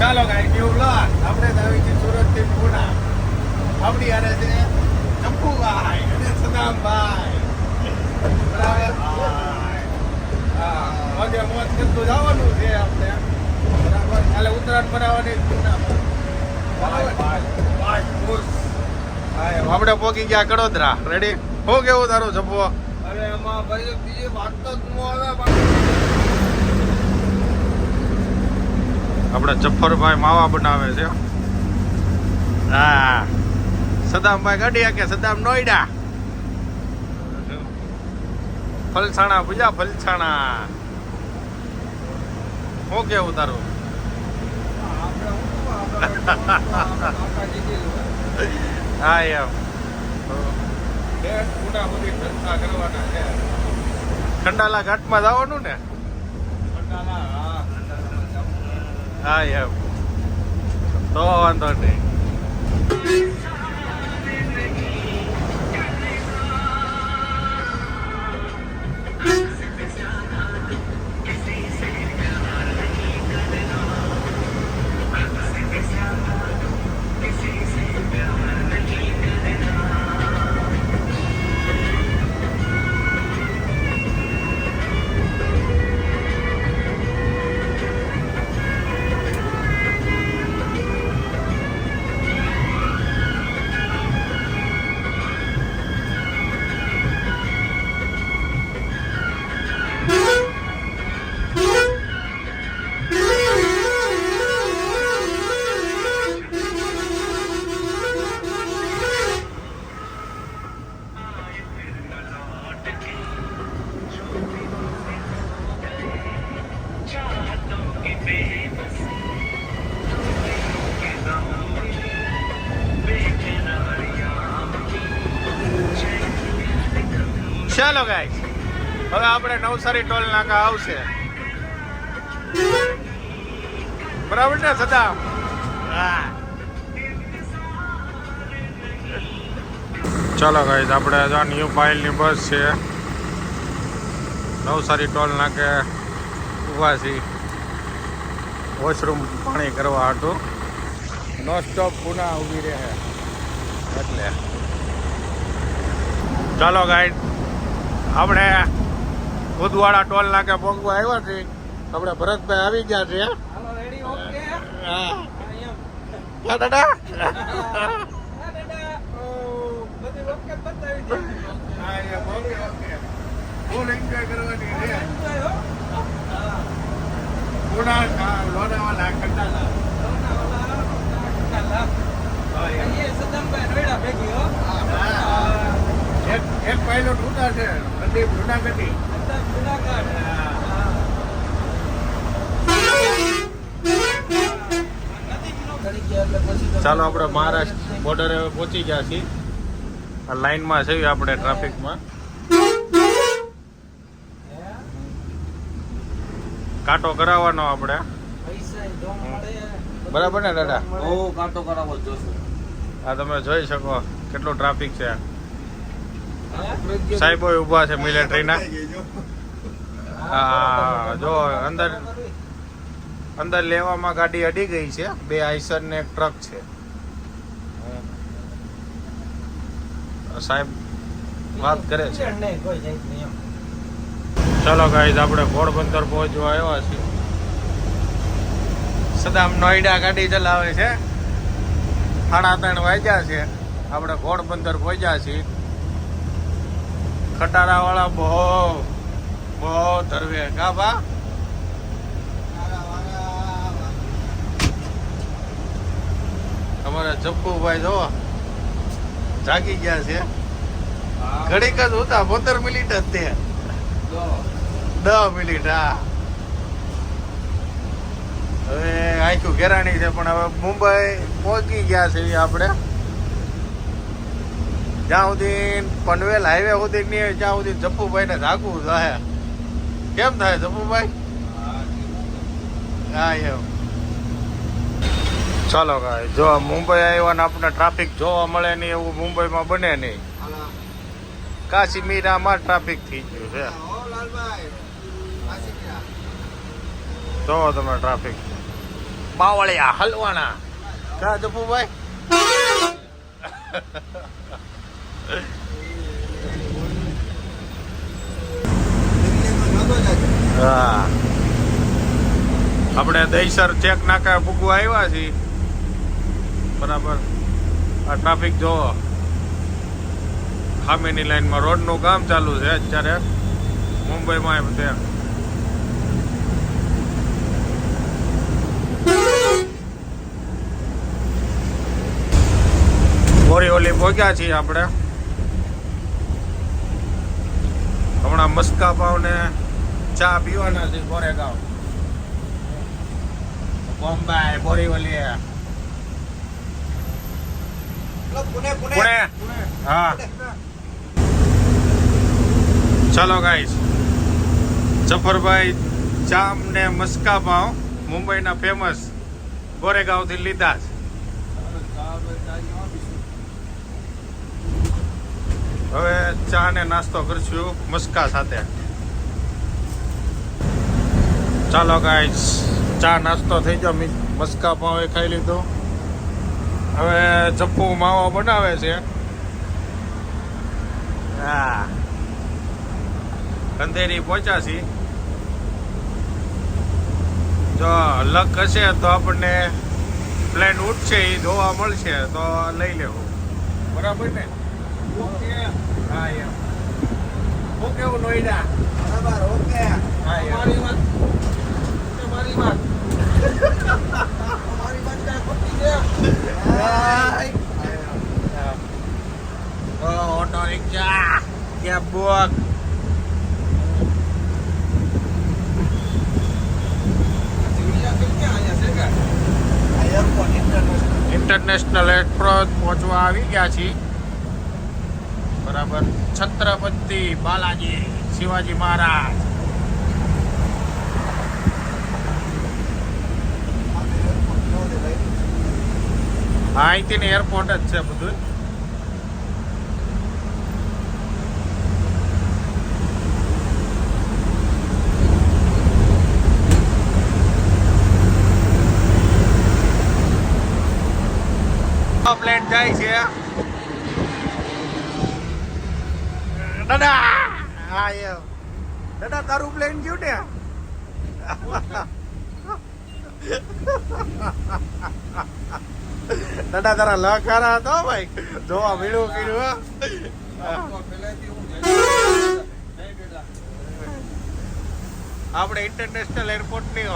ચાલો ગાઈ new blog આપણે તો આવી છે સુરત થી પૂના આપણી યારે છે ચંપુભાઈ અને સદામભાઈ બરાબર હા મોજે મોજ કરતું જવાનું છે આપણે બરાબર કાલે ઉત્તરાયણ બનાવવાની આપણે પોકી ગયા કડોદરા રેડી હો કેવું તારું જપવો અરે એમાં ભાઈ બીજી વાત તો ન આવે આપણે જફરભાઈ માવા બનાવે છે હા સદામભાઈ ગાડી કે સદામ નોઈડા ફલસાણા ભુજા ફલસાણા શું કેવું તારું હા એમ ખંડાલા ઘાટમાં જવાનું ને હા એમ તો વાંધો નહીં ચાલો ગાઈસ હવે આપણે નવસારી ટોલ નાકા આવશે બરાબર ને સદામ હા ચાલો ગાઈસ આપણે જો ન્યુ ફાઇલની બસ છે નવસારી ટોલ નાકે ઊભા છીએ વોશરૂમ પાણી કરવા હતું નો સ્ટોપ પુના ઊભી રહે એટલે ચાલો ગાઈસ આપણે ઉદવાડા ટોલ નાકે પહોંચવા આવ્યા છીએ આપણે ભરતભાઈ આવી ગયા છે હા દાદા ફૂલ એન્જોય કરવાની છે પુના લોનાવાલા કંટાલા એક પાયલોટ ઉતા છે સંદીપ જુનાગઢી ચાલો આપણે મહારાષ્ટ્ર બોર્ડરે પહોંચી ગયા છીએ આ લાઈનમાં છે આપણે ટ્રાફિકમાં કાંટો કરાવવાનો આપણે બરાબર ને દાદા કાંટો કરાવો જોશું આ તમે જોઈ શકો કેટલું ટ્રાફિક છે સાહેબો ઉભા છે મિલિટરીના હા જો અંદર અંદર લેવામાં ગાડી અડી ગઈ છે બે આઈસર ને એક ટ્રક છે સાહેબ વાત કરે છે ચલો ગાઈસ આપણે ઘોડબંદર પહોંચવા આવ્યા છીએ સદામ નોઈડા ગાડી ચલાવે છે 3:30 વાગ્યા છે આપણે ઘોડબંદર પહોંચ્યા છીએ ખટારા વાળા બહુ ધરવે કા બા અમારા જપ્પુભાઈ જો જાગી ગયા છે ઘડીક જ હોતા 15 મિનિટ જ તે 10 મિનિટ હા હવે આખું ઘેરાણી છે પણ હવે મુંબઈ પહોંચી ગયા છે આપણે જ્યાં સુધી પનવેલ હાઈવે સુધી નહીં ત્યાં સુધી જપ્પુભાઈ ને જાગવું થાય કેમ થાય જપ્પુભાઈ હા એમ ચાલો ભાઈ જો મુંબઈ આવ્યા ને આપણને ટ્રાફિક જોવા મળે નહીં એવું મુંબઈમાં બને નહીં કાશ્મીરામાં ટ્રાફિક થઈ ગયું છે જોવો તમે ટ્રાફિક બાવળિયા હલવાણા કા જપુભાઈ હા આપણે દહીસર ચેક નાકા પૂગવા આવ્યા છીએ બરાબર આ ટ્રાફિક જોવો સામેની લાઈનમાં રોડનું કામ ચાલુ છે અત્યારે મુંબઈમાં એમ છે બોરીઓલી પહોંચ્યા છીએ આપણે હમણાં મસ્કા પાવ ને ચા પીવાના છે ગોરેગાંવ બોમ્બાઈ બોરીઓલી પુણે હા ચાલો ગાઈસ જફરભાઈ ચામ ને મસ્કા પાવ મુંબઈના ફેમસ ગોરેગાંવ થી લીધા છે હવે ચા ને નાસ્તો કરશું મસ્કા સાથે ચાલો ગાઈસ ચા નાસ્તો થઈ ગયો મસ્કા પાવ એ ખાઈ લીધો હવે ચપ્પુ માવો બનાવે છે હા અંધેરી પહોંચ્યા છીએ જો લક હશે તો આપણને પ્લેન ઉઠશે એ જોવા મળશે તો લઈ લેવું બરાબર ને ઓકે હા એમ ઓકે હું નોઈડા બરાબર ઓકે હા મારી વાત મારી વાત મારી વાત કાંઈ ખોટી છે auto rickshaw cab book international airport પહોંચવા આવી ગયા છીએ બરાબર છત્રપતિ બાલાજી શિવાજી મહારાજ હા અહીંથી એરપોર્ટ જ છે બધું પ્લેન જાય છે દાદા હા એમ દાદા તારું પ્લેન ગયું ને દાદા તારા લખારા હતો ભાઈ જોવા મળ્યું કર્યું આપણે ઇન્ટરનેશનલ એરપોર્ટ ની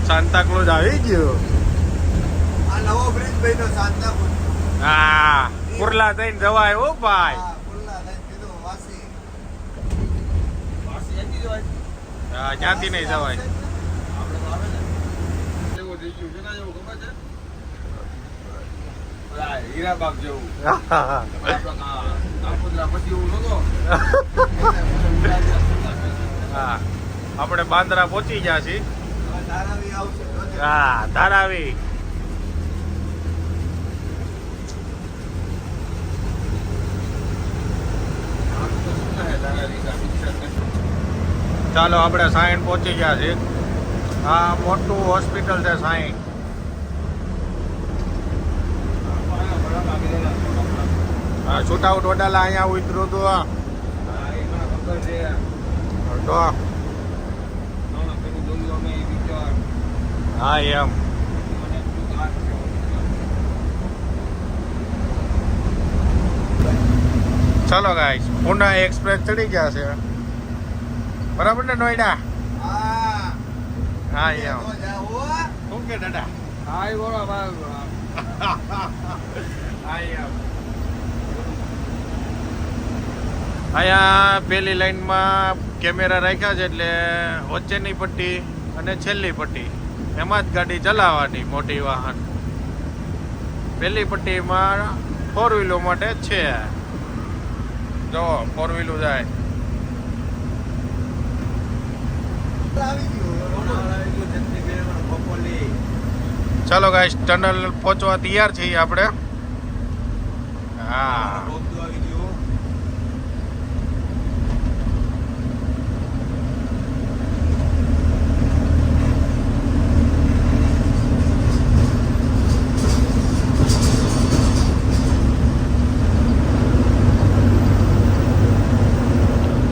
સાન્તા ક્લોઝ આવી ગયો આ નવો બ્રિજ બન્યો સાંતાક્રુઝ હા કુર્લા થઈને જવાય હો ભાઈ હા ત્યાંથી નહીં જવાય હીરાબાગ જેવું હા આપણે બાંદ્રા પહોંચી ગયા છીએ હા ધારાવી ચાલો આપણે સાઈન પહોંચી ગયા છીએ આ મોટું હોસ્પિટલ છે સાઈન હા છૂટાઉટ વડાલા અહીંયા ઉતરું હતું તો હા એમ ચાલો ગાઈસ પુના એક્સપ્રેસ ચડી ગયા છે બરાબર ને નોઈડા હા એમ શું કે દાદા હા એ બોલો હા એમ અહીંયા પેલી લાઈનમાં કેમેરા રાખ્યા છે એટલે વચ્ચેની પટ્ટી અને છેલ્લી પટ્ટી એમાં જ ગાડી ચલાવવાની મોટી વાહન. પેલી પટ્ટીમાં 4 વ્હીલો માટે છે. જો 4 વ્હીલો જાય. આવી ગયું બપોલી. ચાલો ગાઈસ ટનલ પહોંચવા તૈયાર છીએ આપણે. હા બોબડું આવી ગયું.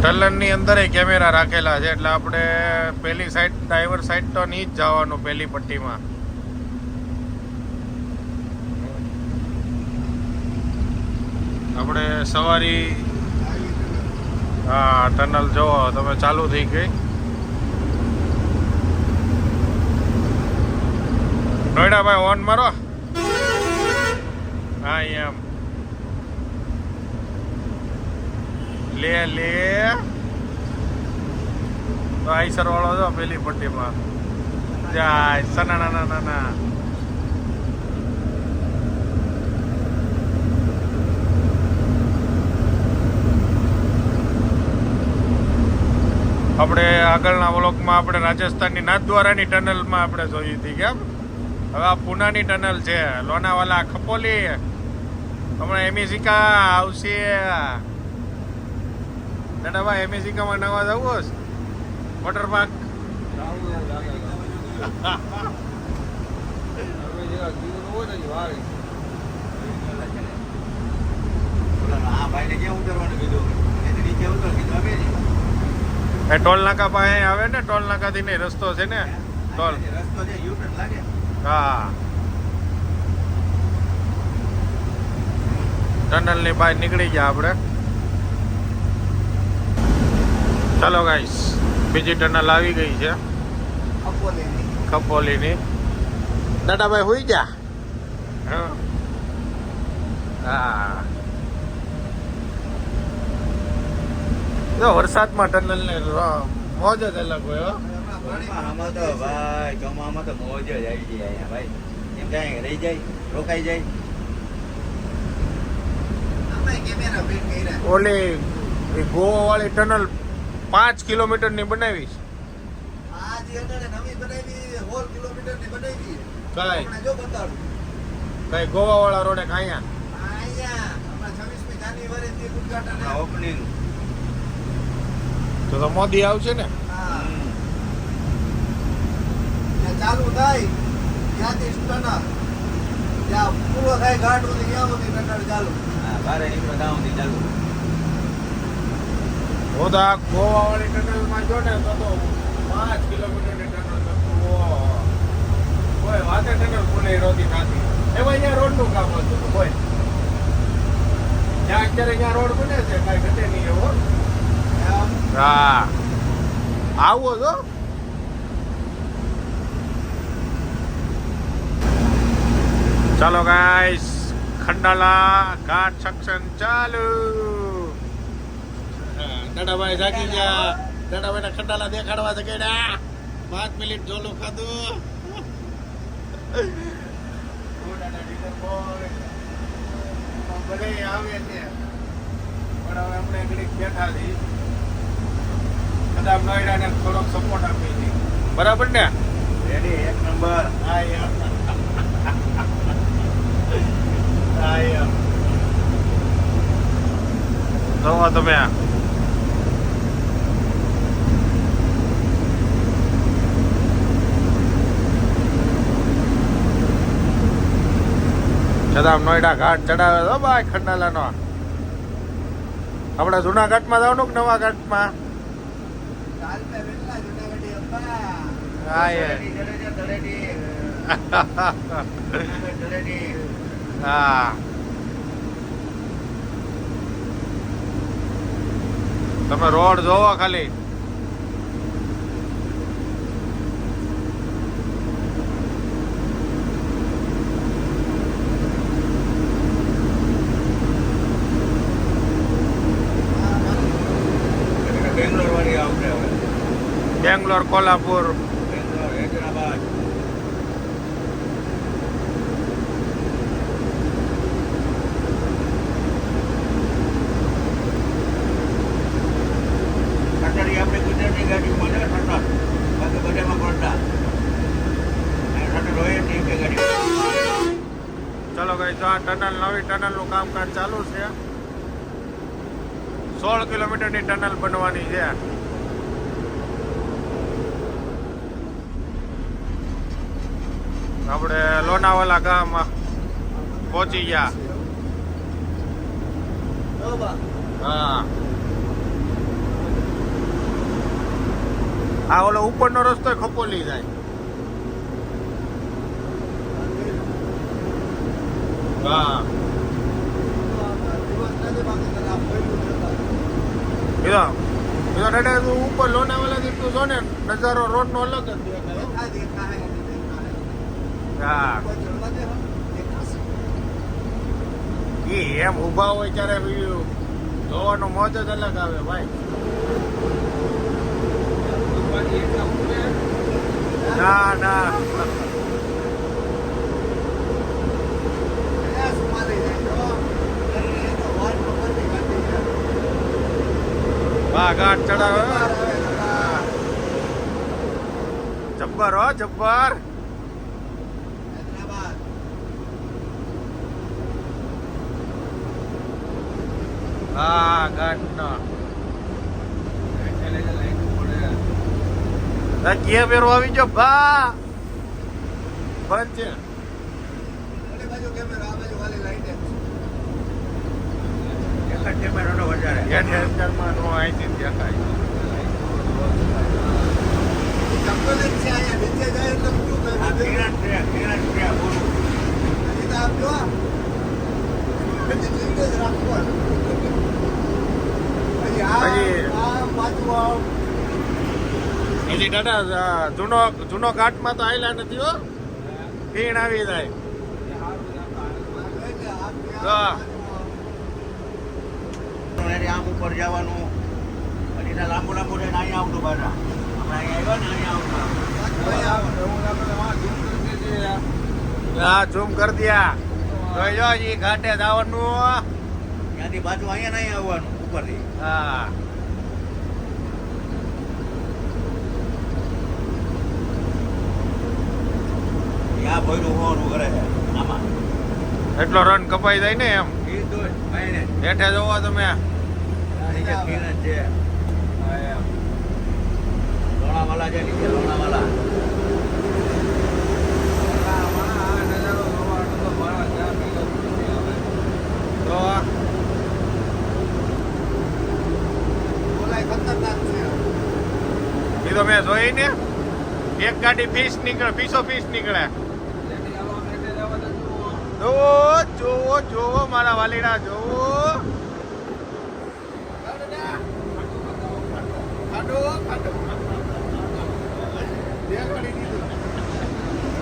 ટનલની અંદર કેમેરા રાખેલા છે એટલે આપણે પેલી સાઈડ ડ્રાઈવર સાઈડ તો નહીં જ જવાનું પેલી પટ્ટીમાં. આપણે સવારી હા ટનલ જોવો તમે ચાલુ થઈ ગઈ. નોઈડાભાઈ ઓન મારો. હા એમ લે લે તો આઈસર વાળો જો પેલી પટ્ટીમાં જાય સના ના ના ના. આપણે આગળના વ્લોગમાં આપણે રાજસ્થાનની નાથદ્વારાની ટનલમાં આપણે જોઈ હતી કેમ. હવે આ પુનાની ટનલ છે લોનાવાલા ખપોલી. હમણાં એમિસિકા આવશે. દાદાભાઈ એમિસિકામાં નવા જવું વોટર પાર્ક. આ ભાઈને ક્યાં ઉતરવાનું કીધું? એની નીચે ઉતર કીધું અમે નહીં. એ ટોલ નાકા પાસે આવે ને ટોલ નાકાથી નહીં રસ્તો છે ને ટોલ. રસ્તો છે યુટર્ન લાગે. હા ટનલની બહાર નીકળી ગયા આપણે. ચાલો ગાઈસ બીજી ટનલ આવી ગઈ છે અપોલીની. ખપોલીની. દાદાભાઈ હોઈ જા. હા જો વરસાદમાં ટનલ ને મોજ જ અલગ હોય હો. આમાં તો ભાઈ ચોમામાં તો મોજ જ આવી જાય અહીંયા ભાઈ. એમ કાંઈ રહી જાય રોકાઈ જાય. ઓલી ગોવા વાળી ટનલ 5 કિલોમીટરની બનાવી છે. આ જે નવી બનાવી હોલ કિલોમીટરની બનાવી. કાંઈ આપણે જો બતાડું. કઈ ગોવા વાળા રોડે કાંઈ અહીંયા હમણાં 26મી જાન્યુઆરીથી ઉદ્ઘાટન ઓપનિંગ. તો મોદી આવશે ને. હા ત્યાં ચાલુ થાય ત્યાંથી ટનલ ત્યાં પૂરો થાય ઘાટ સુધી ત્યાં સુધી ટનલ ચાલુ. હા બારે નીકળો ત્યાં સુધી ચાલુ. હું તો આ ગોવા વાળી ટનલમાં જો ને તો 5 કિલોમીટરની ટનલ કોઈ વાતે ટનલ પુણે રોતી થતી. એમાં અહીંયા રોડનું કામ હતું કોઈ જ્યાં અત્યારે અહીંયા રોડ બને છે કાંઈ ઘટે નહીં એવો. હા આવો છો. ચાલો ગાઈસ ખંડાલા ઘાટ સેક્શન ચાલુ. દાદાભાઈ જાગી ગયા. દાદાભાઈ ના ખંડાલા દેખાડવા છે કે 5 મિનિટ જોલું ખાધું. ભલે આવે છે પણ હવે આપણે ઘડીક બેઠા છીએ. કદાચ નોઈડાને થોડોક સપોર્ટ આપી છે બરાબર ને. રેડી એક નંબર. હા યાર હા યાર જોવો તમે છતાં નોઈડા ઘાટ ચડાવે તો ભાઈ ખંડાલાનો. આપણે જૂના ઘાટમાં જવાનું કે નવા ઘાટમાં. કાલ પે વેલા જુનાગઢી અપ્પા. હા યાર દરેડી. હા તમે રોડ જોવો ખાલી. બેંગ્લોર વાળી આવશે હવે. બેંગ્લોર, કોલ્હાપુર. બેંગ્લોર, હૈદરાબાદ. અટારી આપણે ગુજરાતની ગાડી મળે સટલ. બાકી બધામાં પડતા. અને સટલ હોય જ નહીં કે ગાડી. ચલો ગઈ તો આ ટનલ, નવી ટનલનું કામકાજ ચાલુ છે. 16 કિલોમીટરની ટનલ બનવાની છે. આપણે લોનાવાલા ગામ પહોંચી ગયા. હા, આ ઓલો ઉપરનો રસ્તો ખપોલી જાય. હા, બીજો દાદા તું ઉપર લોનાવાલાથી તું જો ને નજારો રોડ નો અલગ જ દેખાય. હા, એમ ઉભા હોય ત્યારે જોવાનો મોજ જ અલગ આવે ભાઈ. ના ના, વાહ ઘાટ ચડાવે. જબ્બર હો જબ્બર. હા ઘાટ નો ઘીએ પેરો આવી ગયો ભા. બંધ છે. એક જ કેમેરાનો વધારે. માં નો અહીંથી દેખાય. આ કિરણ છે, કિરણ છે, બોલું. હજી દાદા જૂનો ઘાટમાં તો આયલા નથી હો. ખીણ આવી જાય. આમ ઉપર જવાનું અને એના લાંબુ લાંબુ રહીને અહીંયા આવતું પાછા. આપણે અહીંયા આવ્યા ને અહીંયા આવતા. હા ઝૂમ કરી દ્યા. જોઈ લો ઈ ઘાટે જવાનું. ત્યાંથી બાજુ અહીંયા નહીં આવવાનું ઉપરથી. હા, ત્યાં ભોયરું હોવાનું કરે છે આમાં. એટલો રન કપાઈ જાય ને એમ. કીધું જ ભાઈને. હેઠે જોવો તમે. નીચે કિરણ છે. લોણાવાલા છે નીચે લોણાવાલા. તો એ તો મેં જોઈ ને. એક ગાડી પીસો ફીસ નીકળે. જોવો જોવો મારા વાલીડા જોવો.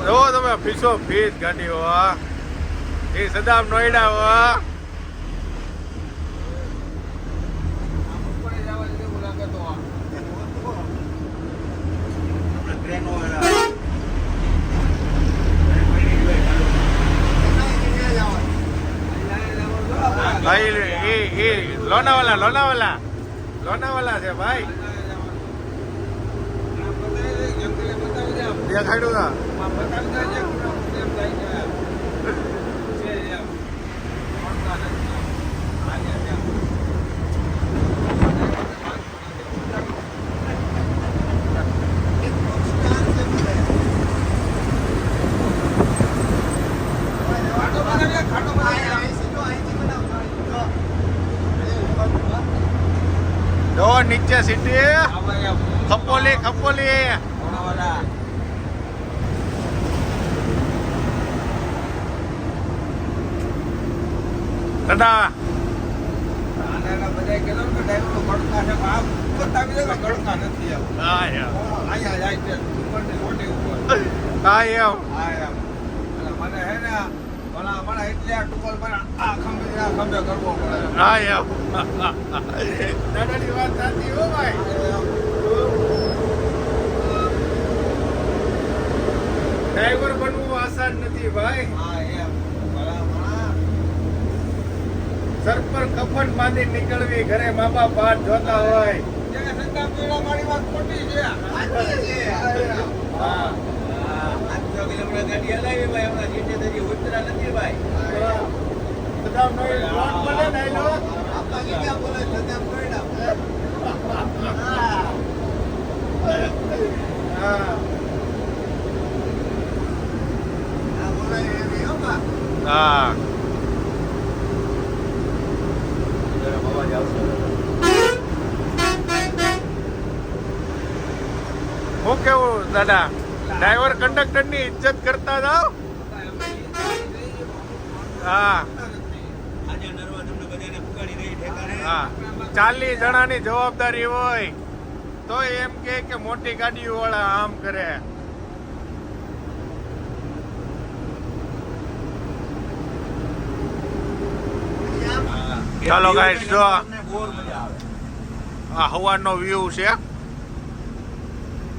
જોવો તમે પીસો ફીસ ગાડી હો. એ સદામ નોઈડા હો. ટ્રેનો ભાઈ એ લોનાવાલા છે ભાઈ. દેખાડ્યું ના. જો નીચે સીટી ખપોલી દાદા. હા યાર. હા એમ. મને હે ને મારા એટલે આ ટુકલ પર આ ખંભે કરવો પડે. હા એમ દાદાની વાત સાચી હો ભાઈ. ડ્રાઈવર બનવું આસાન નથી ભાઈ. હા એમ બરાબર. સર પર કફન બાંધી નીકળવી, ઘરે મા બાપ વાટ જોતા હોય. જે સંતા પીડા મારી વાત ખોટી છે. હા 800 કિલોમીટર ગાડી હલાવી ભાઈ હમણાં જીતે ઉતરા નથી ભાઈ. સદામ નો એક લોટ મળે ને એનો. આપા કે ક્યાં બોલે સદામ કોઈડા. હા આ બોલે એવી હો બા. હા જરા અવાજ આવશે. હું કેવું દાદા, ડ્રાઈવર કંડક્ટર ની ઇજ્જત કરતા જાઓ. હા આજે નરવા તમને બધાને પુગાડી રહી ઠેકાણે. હા 40 જણાની જવાબદારી હોય તો એમ કે મોટી ગાડીઓ વાળા આમ કરે. ચાલો guys, જો. તમને બહુ મજા આવે. આ હવાનો વ્યૂ છે.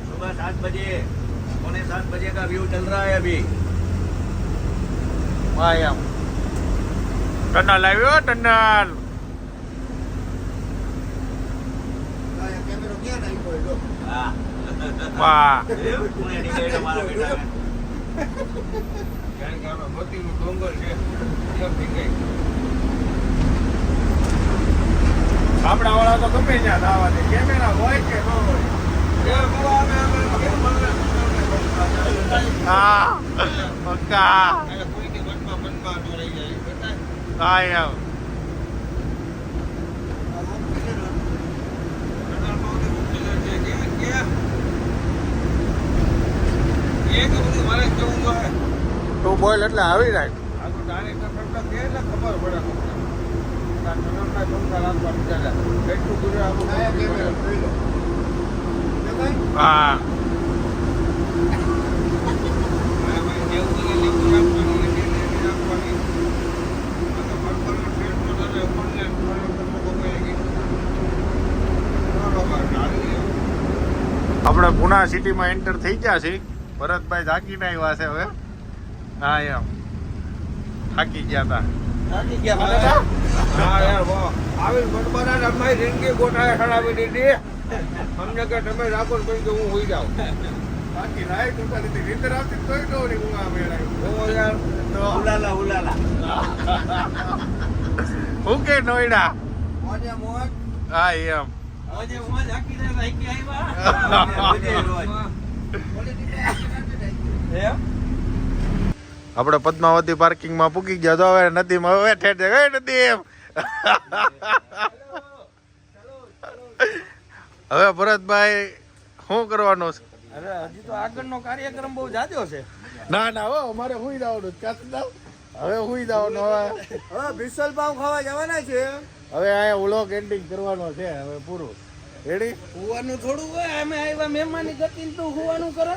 सुबह 7 बजे 7:45 बजे का व्यू चल रहा है अभी. વાહ એમ ટનલ આવ્યો ટનલ. कैमरा क्या नहीं कोई लो. हां વાહ पुणे टिकट हमारा बेटा है. કારણ કે આપણે મોતીનું ડોંગર છે એમ ભીંગાઈ. આપણા વાળા તો ગમે ત્યાં દાવા દે, કેમેરા હોય કે ન હોય. એ બાબા અમે કેમ મળે. હા પક્કા. કોઈની વનમાં ન રહી જાય બેટા. હા એમ તું બોલ એટલે આવી જાય. હા આપણે પુના સિટીમાં એન્ટર થઈ ગયા છીએ. ભરતભાઈ થાકીને આવ્યા છે હવે. હા એમ થાકી ગયા હતા. અમને કે તમે રાખો ને પછી હું હોઈ જાઉં. બાકી રાય તો ખાલી નીંદર આવતી તોય તો નહીં હું આ મેળાયું. ઓ યાર ઉલાલા ઉલાલા. હું કે નોઈડા. મોજે મોજ. હા એમ મોજે મોજ આખી રાત આખી આવ્યા. બધે રોજ. આપણે પદ્માવતી પાર્કિંગમાં પૂકી ગયા. તો હવે નદીમાં હવે ઠેઠ છે નદી એમ. હવે ભરતભાઈ શું કરવાનું છે? અરે હજી તો આગળનો કાર્યક્રમ બહુ જાજો છે. ના ના હો અમારે હુઈ જવાનું છે. હવે હુઈ જવાનું. હવે બિસલ પાવ ખાવા જવાના છે. હવે અહીંયા વ્લોગ એન્ડિંગ કરવાનો છે હવે પૂરું. રેડી? હુવાનું થોડું હોય અમે આવ્યા મહેમાની ગતિ તું હુવાનું કરે.